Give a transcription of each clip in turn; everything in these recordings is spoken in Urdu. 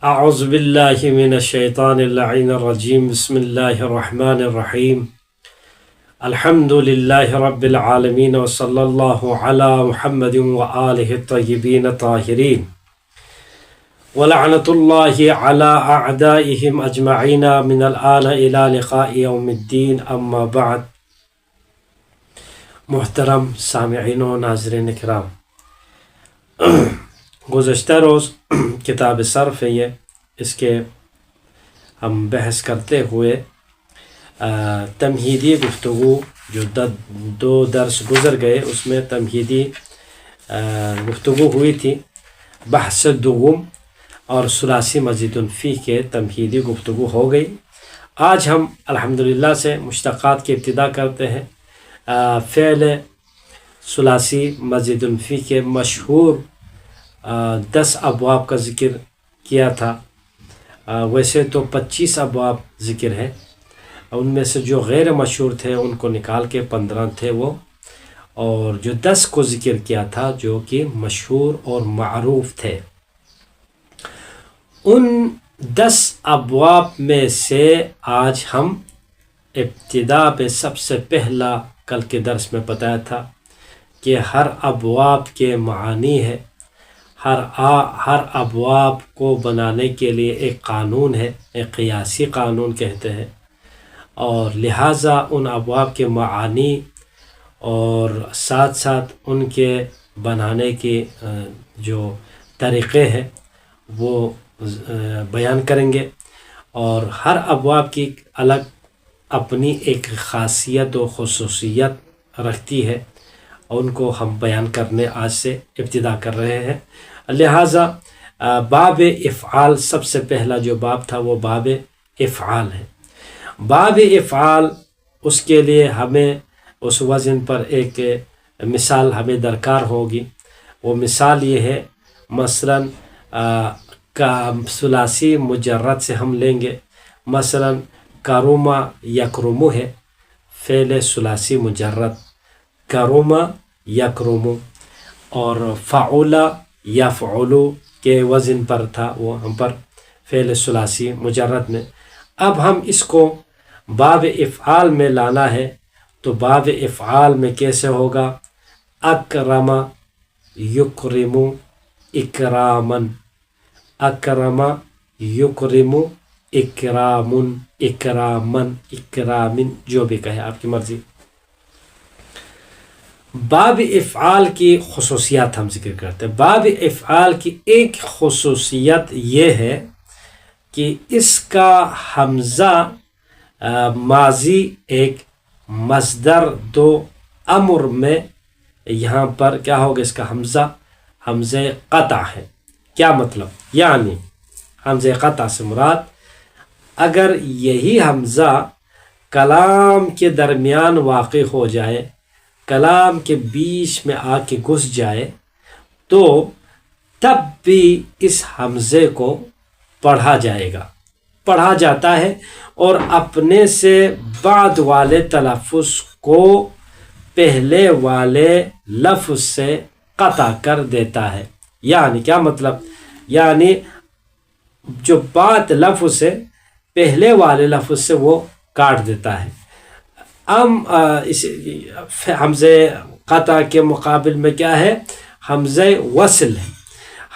اعوذ باللہ من الشیطان اللعین الرجیم بسم اللہ الرحمن الرحیم الحمد للہ رب العالمین وصلی اللہ علی محمد وآلہ الطیبین الطاہرین ولعنۃ اللہ علی اعدائہم اجمعین من الآن الی لقاء یوم الدین اما بعد۔ محترم سامعین و ناظرین کرام، گزشتہ روز کتاب صرف ہے یہ، اس کے ہم بحث کرتے ہوئے تمہیدی گفتگو جو دو درس گزر گئے اس میں تمہیدی گفتگو ہوئی تھی، بحث دوم اور ثلاثی مزید فی کے تمہیدی گفتگو ہو گئی۔ آج ہم الحمدللہ سے مشتقات کی ابتدا کرتے ہیں۔ فعل ثلاثی مزید فی کے مشہور 10 ابواب کا ذکر کیا تھا، ویسے تو 25 ابواب ذکر ہے، ان میں سے جو غیر مشہور تھے ان کو نکال کے 15 تھے وہ، اور جو 10 کو ذکر کیا تھا جو کہ مشہور اور معروف تھے۔ ان 10 ابواب میں سے آج ہم ابتدا پہ سب سے پہلا، کل کے درس میں بتایا تھا کہ ہر ابواب کے معانی ہے، ہر ابواب کو بنانے کے لیے ایک قانون ہے، ایک قیاسی قانون کہتے ہیں، اور لہٰذا ان ابواب کے معانی اور ساتھ ساتھ ان کے بنانے کے جو طریقے ہیں وہ بیان کریں گے، اور ہر ابواب کی الگ اپنی ایک خاصیت و خصوصیت رکھتی ہے، اور ان کو ہم بیان کرنے آج سے ابتدا کر رہے ہیں۔ لہٰذا باب افعال، سب سے پہلا جو باب تھا وہ باب افعال ہے۔ باب افعال، اس کے لیے ہمیں اس وزن پر ایک مثال ہمیں درکار ہوگی۔ وہ مثال یہ ہے، مثلا ثلاثی مجرد سے ہم لیں گے، مثلا کروما یکرمو ہے، فعل ثلاثی مجرد کروما یکرمو، اور فعلا یفعلو کے وزن پر تھا وہ ہم پر فعل ثلاثی مجرد میں۔ اب ہم اس کو باب افعال میں لانا ہے، تو باب افعال میں کیسے ہوگا؟ اکرم یکرم اکرامن، اکرم یکرم اکرامن، اکرامن، اکرامن، جو بھی کہے آپ کی مرضی۔ باب افعال کی خصوصیات ہم ذکر کرتے ہیں۔ باب افعال کی ایک خصوصیت یہ ہے کہ اس کا حمزہ ماضی ایک مصدر دو امر میں، یہاں پر کیا ہوگا؟ اس کا حمزہ قطع ہے۔ کیا مطلب؟ یعنی حمزہ قطع سے مراد اگر یہی حمزہ کلام کے درمیان واقع ہو جائے، کلام کے بیچ میں آ کے گھس جائے، تو تب بھی اس حمزے کو پڑھا جائے گا، پڑھا جاتا ہے، اور اپنے سے بعد والے تلفظ کو پہلے والے لفظ سے قطع کر دیتا ہے۔ یعنی کیا مطلب؟ یعنی جو بات لفظ ہے پہلے والے لفظ سے وہ کاٹ دیتا ہے۔ اس حمزہ قطع کے مقابل میں کیا ہے؟ حمزہ وصل ہے۔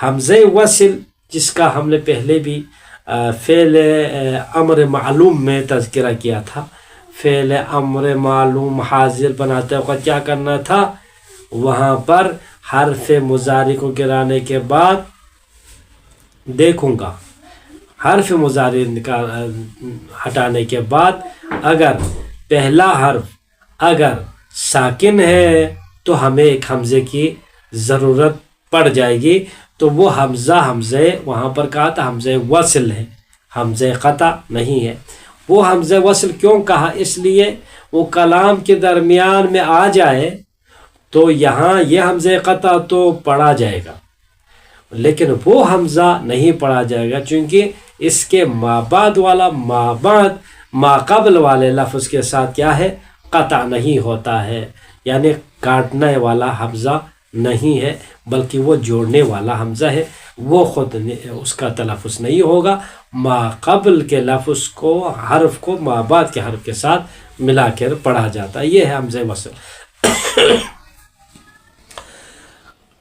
حمزہ وصل جس کا ہم نے پہلے بھی فعل امر معلوم میں تذکرہ کیا تھا، فعل امر معلوم حاضر بناتے وقت کیا کرنا تھا؟ وہاں پر حرف مضارع کو گرانے کے بعد دیکھوں گا، حرف مضارع ہٹانے کے بعد اگر پہلا حرف اگر ساکن ہے تو ہمیں ایک حمزے کی ضرورت پڑ جائے گی، تو وہ حمزہ وہاں پر کہا تھا حمزہ وصل ہے، حمزہ قطع نہیں ہے۔ وہ حمزہ وصل کیوں کہا؟ اس لیے وہ کلام کے درمیان میں آ جائے تو یہاں یہ حمزہ قطع تو پڑھا جائے گا، لیکن وہ حمزہ نہیں پڑھا جائے گا، چونکہ اس کے مابعد والا ما قبل والے لفظ کے ساتھ کیا ہے؟ قطع نہیں ہوتا ہے، یعنی کاٹنے والا حمزہ نہیں ہے، بلکہ وہ جوڑنے والا حمزہ ہے۔ وہ خود اس کا تلفظ نہیں ہوگا، ما قبل کے لفظ کو، حرف کو ما بعد کے حرف کے ساتھ ملا کر پڑھا جاتا ہے. یہ ہے حمزہ وصل.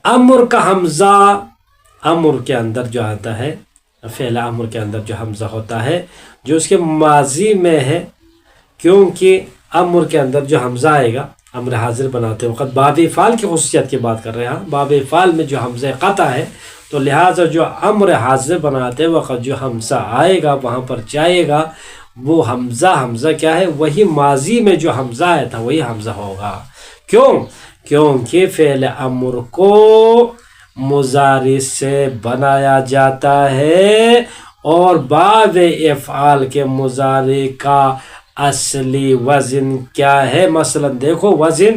امر کا حمزہ، امر کے اندر جو آتا ہے، فعل امر کے اندر جو حمزہ ہوتا ہے جو اس کے ماضی میں ہے، کیونکہ امر کے اندر جو حمزہ آئے گا امر حاضر بناتے وقت، باب افعال کی خصوصیت کی بات کر رہے ہیں. باب افعال میں جو حمزہ قطع ہے، تو لہٰذا جو امر حاضر بناتے وقت جو حمزہ آئے گا وہاں پر جائے گا، وہ حمزہ کیا ہے؟ وہی ماضی میں جو حمزہ آیا تھا وہی حمزہ ہوگا. کیونکہ فعل امر کو مضارع سے بنایا جاتا ہے، اور باب افعال کے مضارع کا اصلی وزن کیا ہے؟ مثلا دیکھو، وزن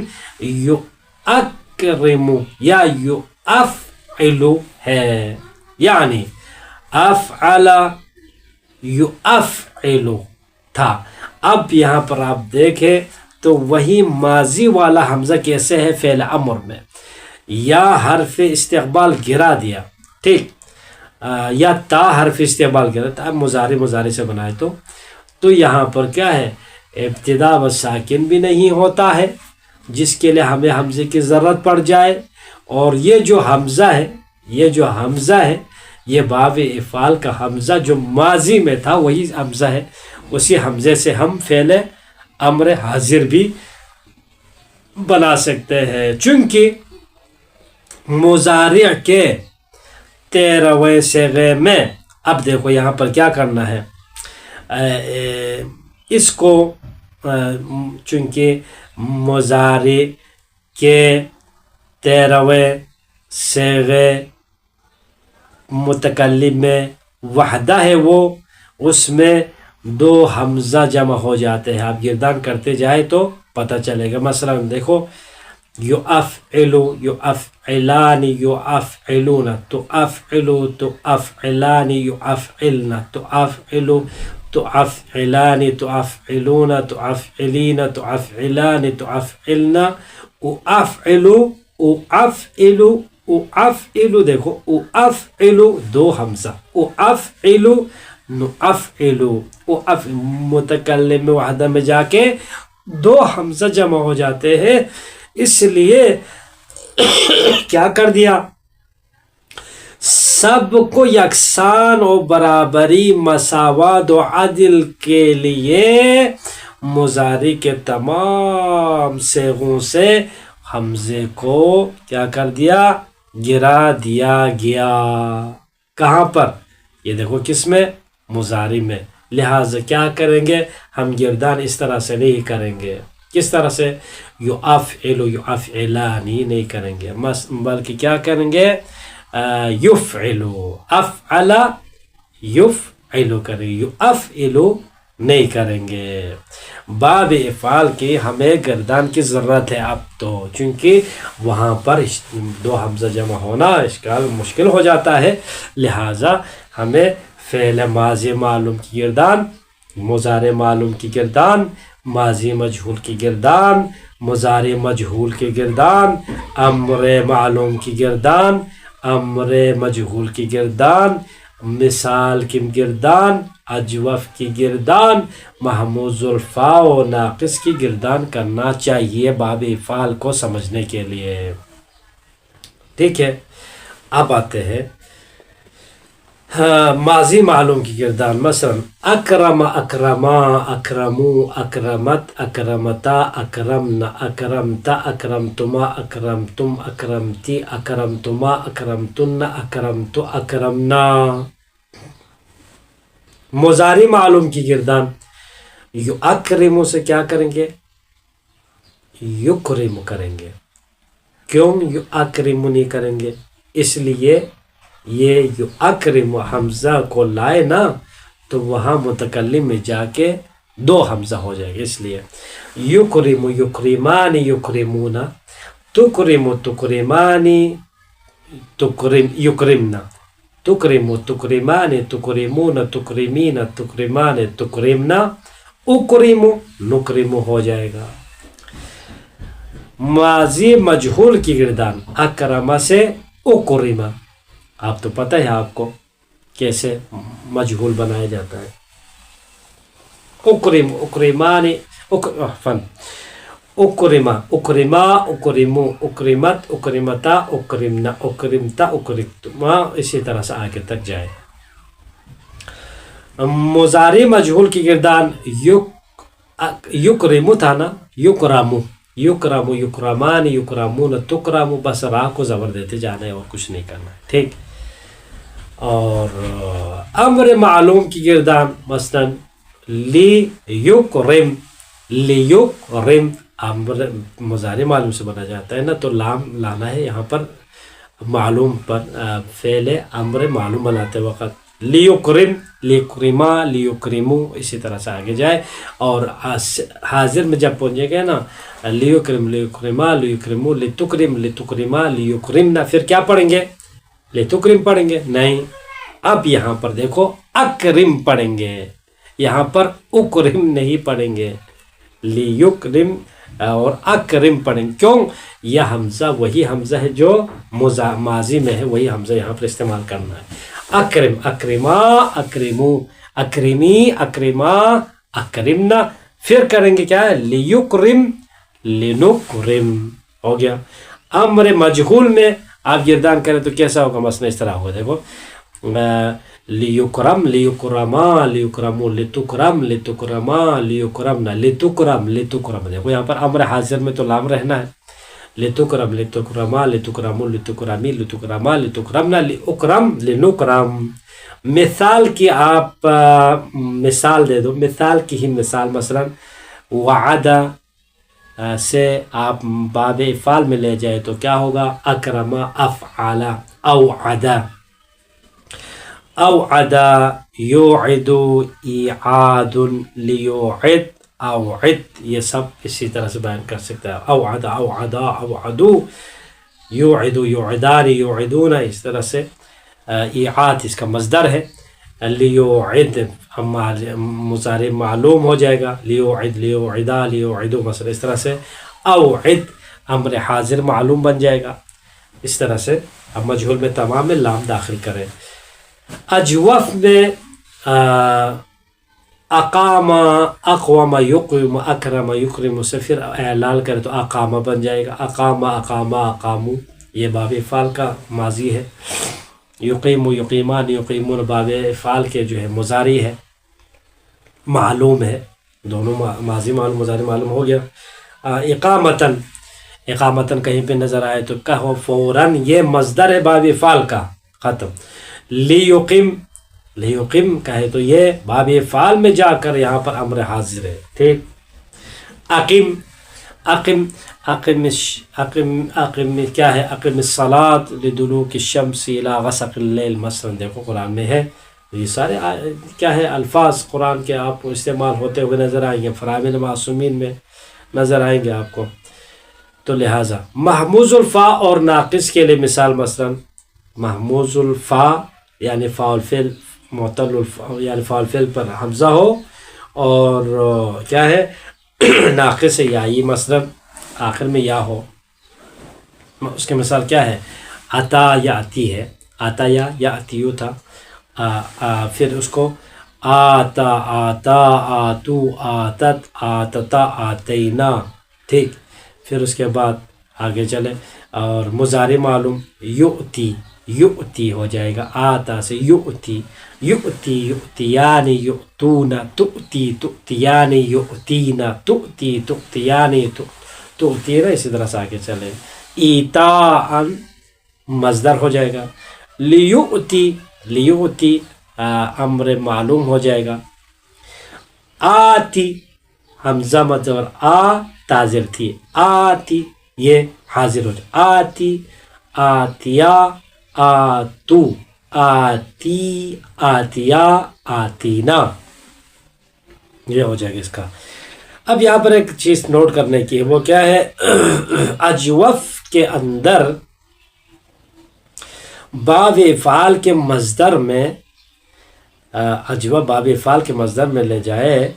یؤکرم یا یؤفعل ہے، یعنی افعل یؤفعل تھا. اب یہاں پر آپ دیکھیں تو وہی ماضی والا حمزہ کیسے ہے فعل امر میں، یا حرف استقبال گرا دیا، ٹھیک، یا تا حرف استقبال گرا، اب مضارع سے بنائے تو یہاں پر کیا ہے؟ ابتدا و ساکن بھی نہیں ہوتا ہے جس کے لیے ہمیں حمزے کی ضرورت پڑ جائے، اور یہ جو حمزہ ہے یہ باب افعال کا حمزہ جو ماضی میں تھا وہی حمزہ ہے. اسی حمزے سے ہم فعل امر حاضر بھی بنا سکتے ہیں، چونکہ مضارع کے 13ویں صیغے میں، اب دیکھو یہاں پر کیا کرنا ہے، اس کو چونکہ مضارع کے 13ویں صیغے متکلم میں وحدہ ہے، وہ اس میں 2 حمزہ جمع ہو جاتے ہیں. آپ گردان کرتے جائے تو پتہ چلے گا. مثلا دیکھو، یؤفعل، یؤفعلان، یؤفعلون، تؤفعل، تؤفعلان، یؤفعلن، تؤفعل، تؤفعلان، تؤفعلون، تؤفعلین، تؤفعلان، تؤفعلن، اؤفعل، اؤفعل، اؤفعل، دیکھو اؤفعل 2 حمزہ، اؤفعل، نؤفعل، متکلم وحدہ میں جا کے 2 حمزہ جمع ہو جاتے ہیں. اس لیے کیا کر دیا، سب کو یکساں و برابری، مساوات و عدل کے لیے مضارع کے تمام صیغوں سے حمزے کو کیا کر دیا؟ گرا دیا گیا. کہاں پر؟ یہ دیکھو کس میں؟ مضارع میں. لہٰذا کیا کریں گے ہم؟ گردان اس طرح سے نہیں کریں گے. کس طرح سے؟ یؤفعل، یؤفعلان نہیں کریں گے، بلکہ کیا کریں گے؟ یفعل، افعل یفعل کریں گے، یؤفعل نہیں کریں گے. باب افعال کی ہمیں گردان کی ضرورت ہے اب تو، چونکہ وہاں پر 2 حمزہ جمع ہونا اشکال مشکل ہو جاتا ہے. لہٰذا ہمیں فعل ماضی معلوم کی گردان، مضارع معلوم کی گردان، ماضی مجہول کی گردان، مضارع مجہول کی گردان، امر معلوم کی گردان، امر مجہول کی گردان، مثال کی گردان، اجوف کی گردان، محموز الفاء و ناقص کی گردان کرنا چاہیے باب افعال کو سمجھنے کے لیے. ٹھیک ہے، اب آتے ہیں ماضی معلوم کی گردان. مثلا اکرم، اکرما، اکرمو، اکرمت، اکرمتا، اکرمنا، اکرمتا، اکرمتما، اکرمتم، اکرمتی، اکرمتما، اکرمتن، اکرمتو، اکرمنا. مضارع معلوم کی گردان، یؤکرم سے کیا کریں گے؟ یکرم کریں گے. کیوں یؤکرم نہیں کریں گے؟ اس لیے یہ یؤکرم حمزہ کو لائے نا تو وہاں متکلم میں جا کے 2 حمزہ ہو جائے گا. اس لیے یکرم، یکرمان، یکرمون، تکرم، تکرمانی، یکرمنا، تکرم، تکرمان، تکرمون، تکرمین، تکرمان، تکرمنا، اکرم، نکرم ہو جائے گا. ماضی مجہول کی گردان، اکرم سے اکرم، آپ تو پتہ ہے آپ کو کیسے مجہول بنایا جاتا ہے. اکرم اکرمانی فن اکرما اکرما اکرمو اکرمت اکرمتا اکرمنا اکرمتا اکرمتما، اسی طرح سے آگے تک جائے. مضارع مجہول کی گردان یکرمو تھا نا، یکرمو یکرمو یکرمان یکرمون تکرمو، بس راہ کو زبر دیتے جانا ہے اور کچھ نہیں کرنا ہے. ٹھیک. اور امر معلوم کی گردان مثلا لی یکرم، لی یکرم امر مضارع معلوم سے بنا جاتا ہے نا، تو لام لانا ہے یہاں پر معلوم پر، فعل امر معلوم بناتے وقت. لیکرم لیکرما لیکرمو، اسی طرح سے آگے جائے. اور حاضر میں جب پہنچے گئے نا لیکرم لیکرما لیکرمو لتکرم لتکرما لیکرمنا، پھر کیا پڑھیں گے؟ لتکرم پڑھیں گے؟ نہیں، اب یہاں پر دیکھو اکرم پڑھیں گے، یہاں پر اکرم نہیں پڑھیں گے. لیکرم اور اکرم پڑھیں. کیوں؟ یہ حمزہ وہی حمزہ ہے جو ماضی میں ہے، وہی حمزہ یہاں پر استعمال کرنا ہے. اکرم اکرما اکرمو اکرمی اکرما اکرمنا، پھر کریں گے کیا ہے؟ لیکرم لنکرم. ہو گیا. امر مجہول میں آپ گردان کریں تو کیسا ہوگا؟ مثلا اس طرح ہوگا، دیکھو لیکرم لیکرما لیکرمو لتکرم لتکرما لیکرمنا لتکرم لتکرم. دیکھو یہاں پر امر حاضر میں تو لام رہنا ہے. لتکرم لتکرما لتکرمو لتکرمی لتکرما لتکرمنا لاکرم لنکرم. مثال کی آپ مثال دے دو، مثال کی ہی مثال مثلا وعدہ سے آپ باب افعال میں لے جائے تو کیا ہوگا؟ اکرم افعل اوعد اوعد یوعد ایعاد لیوعد اوعد، یہ سب اسی طرح سے بیان کر سکتا ہے. اوعد اوعدا اوعدو یوعد یوعدان یوعدون، اس طرح سے. ایعاد اس کا مصدر ہے. لیوعد مضارع معلوم ہو جائے گا، لیوعد لیوعدا لیوعدو مثلا اس طرح سے. اوعد امر حاضر معلوم بن جائے گا اس طرح سے. اب مجہول میں تمام میں لام داخل کریں. اجوف میں اقام اقوام یقوم اکرم یکرم سے پھر اعلال کرے تو اقامہ بن جائے گا. اقام اقامہ اقامو، یہ باب افعال کا ماضی ہے. یقیم یقیمان یقیمون باب افعال کے جو ہے مضارع ہے، معلوم ہے. دونوں ماضی معلوم مضارع معلوم ہو گیا. اقامتاً اقامتاً کہیں پہ نظر آئے تو کہو فوراً، یہ مصدر ہے باب افعال کا. ختم. لیقم لیقم کہے تو یہ باب افعال میں جا کر یہاں پر امر حاضر ہے. ٹھیک. اقم اقم اقم اقم اقم کیا ہے؟ اقم الصلاۃ لدلوک الشمس الی غسق اللیل مثلا. دیکھو قرآن میں ہے، یہ سارے کیا ہے الفاظ قرآن کے آپ کو استعمال ہوتے ہوئے نظر آئیں گے. فرامل معصومین میں نظر آئیں گے آپ کو. تو لہٰذا محموز الفا اور ناقص کے لیے مثال مثلا محموز الفا یعنی فاعل فعل معتل یعنی فاعل فعل پر حمزہ ہو، اور کیا ہے ناقص یائی مثلا آخر میں یا ہو. اس کے مثال کیا ہے؟ عطا یاتی ہے، آتا یا یاتیو تھا. پھر اس کو آتا آتا آتو آتت آتتا آتینا. ٹھیک. پھر اس کے بعد آگے چلے اور مضارع معلوم یؤتی یؤتی ہو جائے گا. آتا سے یؤتی یؤتی یؤتیان یؤتون تؤتی تؤتیان یؤتین تؤتی تؤتیان تؤتین، اسی طرح سے آگے چلے. ایتاء مصدر ہو جائے گا. لیؤتی لیؤتی امر معلوم ہو جائے گا. آتی حمزہ مدور آ تاظر تھی، آتی یہ حاضر ہو جائے. آتی آتیا آتو آتی آتیا آتینا، یہ ہو جائے گا اس کا. اب یہاں پر ایک چیز نوٹ کرنے کی ہے، وہ کیا ہے؟ اجوف کے اندر باب افعال کے مصدر میں اجوف باب افعال کے مصدر میں لے جائے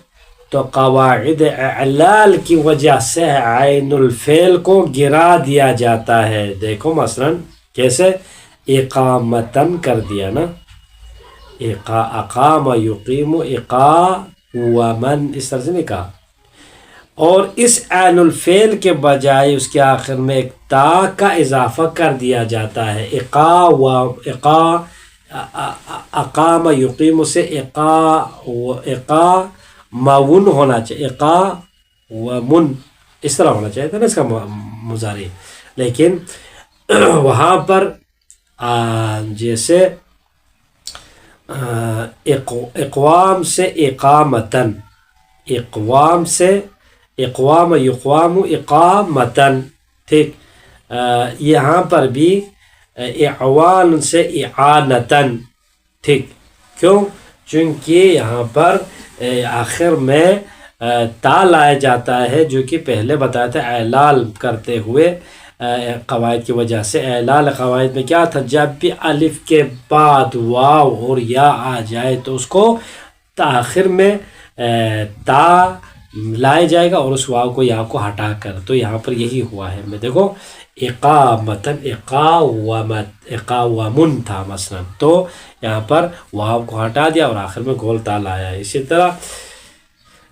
تو قواعد اعلال کی وجہ سے عین الفعل کو گرا دیا جاتا ہے. دیکھو مثلا کیسے؟ اقامتن کر دیا نا، اقام یقیم اقامن، اس طرح سے نہیں کہا. اور اس عین الفعل کے بجائے اس کے آخر میں ایک تا کا اضافہ کر دیا جاتا ہے. اقام یقیم سے اقامون ہونا چاہیے، اقامن اس طرح ہونا چاہیے تھا نا اس کا مضارع. لیکن وہاں پر جیسے اقوام سے اقامتن، اقوام سے اقوام یقوام اقامتن، ٹھیک. یہاں پر بھی اعوان سے اعانتن، ٹھیک. کیوں؟ چونکہ یہاں پر آخر میں تا لایا جاتا ہے، جو کہ پہلے بتایا تھا اعلال کرتے ہوئے قواعد کی وجہ سے. اعلال قواعد میں کیا تھا؟ جب بھی الف کے بعد واو اور یا آ جائے تو اس کو تاخیر میں تا لائے جائے گا اور اس واو کو یا کو ہٹا کر. تو یہاں پر یہی ہوا ہے. میں دیکھو اقامتن اقامن تھا مثلا، تو یہاں پر واو کو ہٹا دیا اور آخر میں گول تا لایا. اسی طرح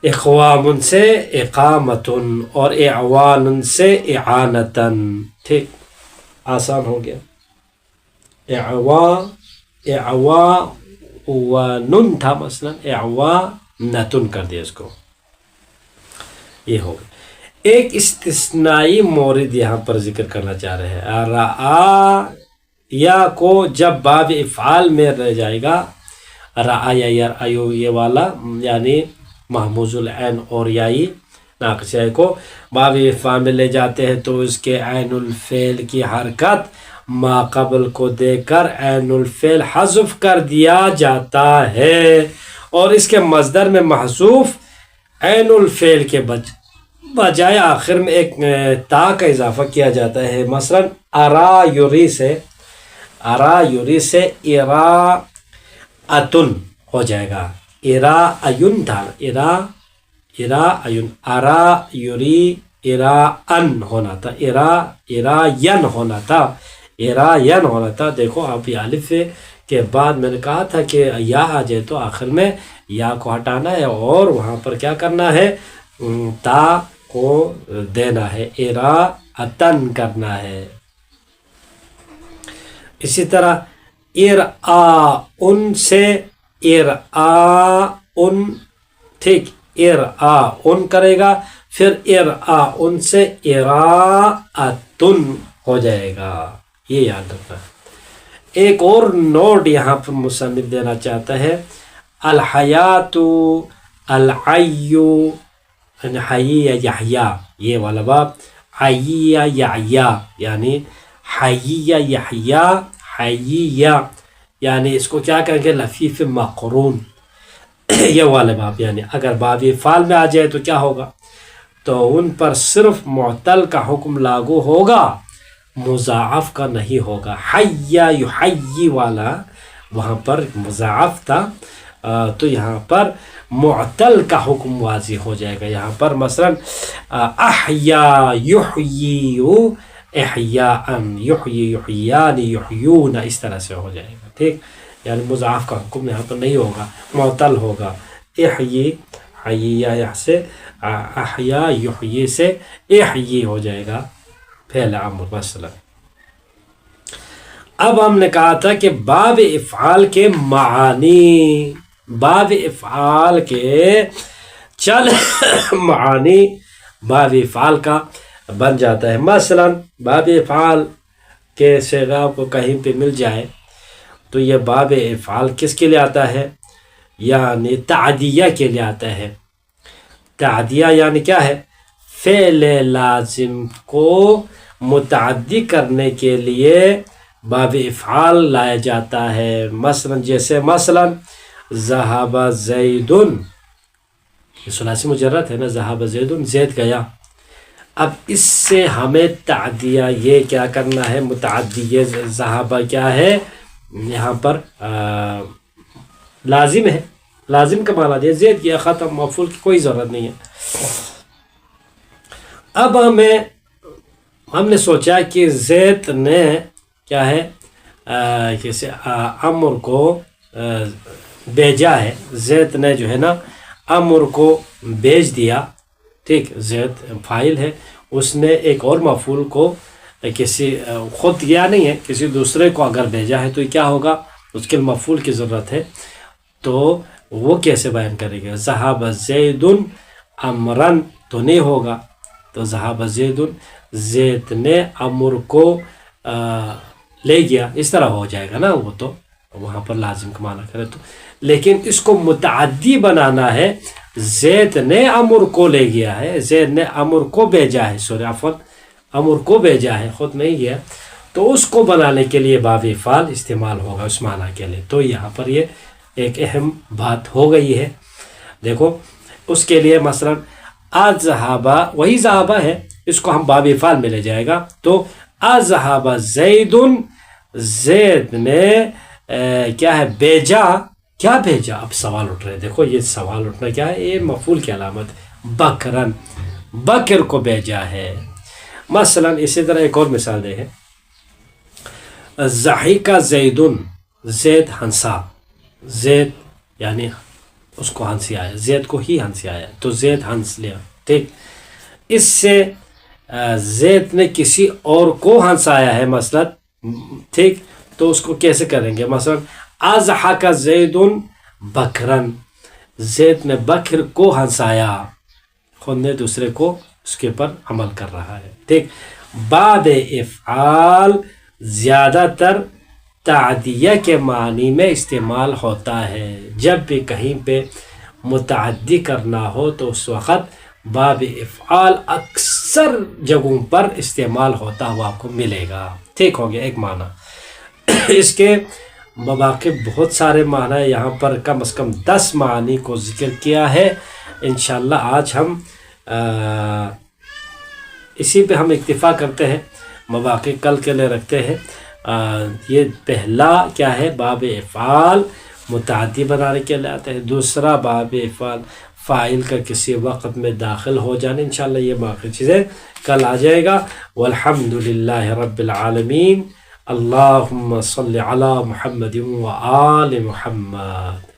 اقوام سے اقامتن اور اعوان سے اعانتن، ٹھیک. آسان ہو گیا. اعوان تھا مثلا، اعوانتن کر دیا اس کو. یہ ہو گیا. ایک استثنائی مورد یہاں پر ذکر کرنا چاہ رہے ہیں. رعا یا کو جب باب افعال میں رہ جائے گا، رعا یا یرعیو یہ والا، یعنی محموز العین اور یائی ناقص یائی کو باب افعال میں لے جاتے ہیں تو اس کے عین الفعل کی حرکت ما قبل کو دے کر عین الفعل حذف کر دیا جاتا ہے، اور اس کے مصدر میں محذوف عین الفعل کے بجائے آخر میں ایک تا کا اضافہ کیا جاتا ہے. مثلا ارا یوری سے اراءتن ہو جائے گا. اراءین تھا، اراءین، ارا یوری اراءن ہونا تھا، اراءین ہونا تھا. دیکھو آپ یہ الف کے بعد میں نے کہا تھا کہ یا آ جائے تو آخر میں یا کو ہٹانا ہے اور وہاں پر کیا کرنا ہے؟ تا کو دینا ہے، اراءتن کرنا ہے. اسی طرح ارآن سے ارآن، ٹھیک. ارآن کرے گا، پھر ارآن سے اراءتن ہو جائے گا. یہ یاد رکھنا. ایک اور نوٹ یہاں پر مصنف دینا چاہتا ہے. الحیات، العیو، حی یحیا، یہ والا باب حی یحیا یعنی حی یحیا، حی یعنی اس کو کیا کہیں گے؟ لفیف مقرون. یہ والے باب یعنی اگر باب فعال میں آ جائے تو کیا ہوگا؟ تو ان پر صرف معتل کا حکم لاگو ہوگا، مضاعف کا نہیں ہوگا. حی یحیی والا وہاں پر مضاعف تھا، تو یہاں پر معتل کا حکم واضح ہو جائے گا. یہاں پر مثلا احیا یحیی، احیاءن، یحیی یحییان، یحیون، اس طرح سے ہو جائے گا، ٹھیک. یعنی مضاعف کا حکم یہاں پر نہیں ہوگا، معتل ہوگا. احیی، حییہ سے احیا، یحیی سے احیی ہو جائے گا فعل امر مثلا. اب ہم نے کہا تھا کہ باب افعال کے معانی، باب افعال کے چل معانی باب افعال کا بن جاتا ہے. مثلا باب افعال کے صیغہ کو کہیں پہ مل جائے تو یہ باب افعال کس کے لیے آتا ہے؟ یعنی تعدیہ کے لیے آتا ہے. تعدیہ یعنی کیا ہے؟ فعل لازم کو متعدی کرنے کے لیے باب افعال لایا جاتا ہے. مثلا جیسے مثلا ذهب زید، یہ ثلاثی مجرد ہے نا، ذهب زید، زید گیا. اب اس سے ہمیں تعدیہ یہ کیا کرنا ہے؟ متعدی. یہ ذهب کیا ہے یہاں پر؟ لازم ہے، لازم کا معنی دیا، زید کیا، ختم، مفعول کی کوئی ضرورت نہیں ہے. اب ہم نے سوچا کہ زید نے کیا ہے؟ کیسے امر کو بھیجا ہے، زید نے جو ہے نا امر کو بھیج دیا، ٹھیک، زید فاعل ہے، اس نے ایک اور مفعول کو کسی خود گیا نہیں ہے، کسی دوسرے کو اگر بھیجا ہے تو کیا ہوگا، اس کے مفعول کی ضرورت ہے، تو وہ کیسے بیان کرے گا؟ ذہب زید امرن تو نہیں ہوگا، تو ذہب زید، زید نے امر کو لے گیا، اس طرح ہو جائے گا نا، وہ تو وہاں پر لازم کا معنی کرے تو، لیکن اس کو متعدی بنانا ہے، زید نے امر کو لے گیا ہے، زید نے امر کو بھیجا ہے، سوری عفوا امر کو بھیجا ہے، خود نہیں گیا، تو اس کو بنانے کے لیے باب افعال استعمال ہوگا اس معنی کے لیے، تو یہاں پر یہ ایک اہم بات ہو گئی ہے۔ دیکھو اس کے لیے مثلا اذهب، وہی ذهب ہے، اس کو ہم باب افعال میں لے جائے گا، تو اذهب زید، زید نے کیا ہے بھیجا، کیا بھیجا؟ اب سوال اٹھ رہے، دیکھو یہ سوال اٹھنا کیا ہے، یہ مفعول کی علامت ہے، بکرن، بکر کو بھیجا ہے۔ مثلا اسی طرح ایک اور مثال دیکھیں، ضحک زید، زید ہنسا، زید یعنی اس کو ہنسی آیا، زید کو ہی ہنسی آیا، تو زید ہنس لیا، ٹھیک، اس سے زید نے کسی اور کو ہنسایا ہے مثلا، ٹھیک، تو اس کو کیسے کریں گے؟ مثلا اضحک زید بکرن، زید نے بکر کو ہنسایا، خود نے دوسرے کو اس کے پر عمل کر رہا ہے، ٹھیک۔ باب افعال زیادہ تر تعدیہ کے معنی میں استعمال ہوتا ہے، جب بھی کہیں پہ متعدی کرنا ہو تو اس وقت باب افعال اکثر جگہوں پر استعمال ہوتا ہوا آپ کو ملے گا، ٹھیک ہو گیا ایک معنی۔ اس کے مواقع بہت سارے معنی، یہاں پر کم از کم 10 معنی کو ذکر کیا ہے، انشاءاللہ آج ہم اسی پہ ہم اکتفا کرتے ہیں، مواقع کل کے لیے رکھتے ہیں۔ یہ پہلا کیا ہے، باب افعال متعدی بنانے کے لیے آتے ہیں، دوسرا باب افعال فاعل کا کسی وقت میں داخل ہو جانے، انشاءاللہ یہ باقی چیزیں کل آ جائے گا۔ والحمدللہ رب العالمین، اللہم صلی علی محمد و آل محمد۔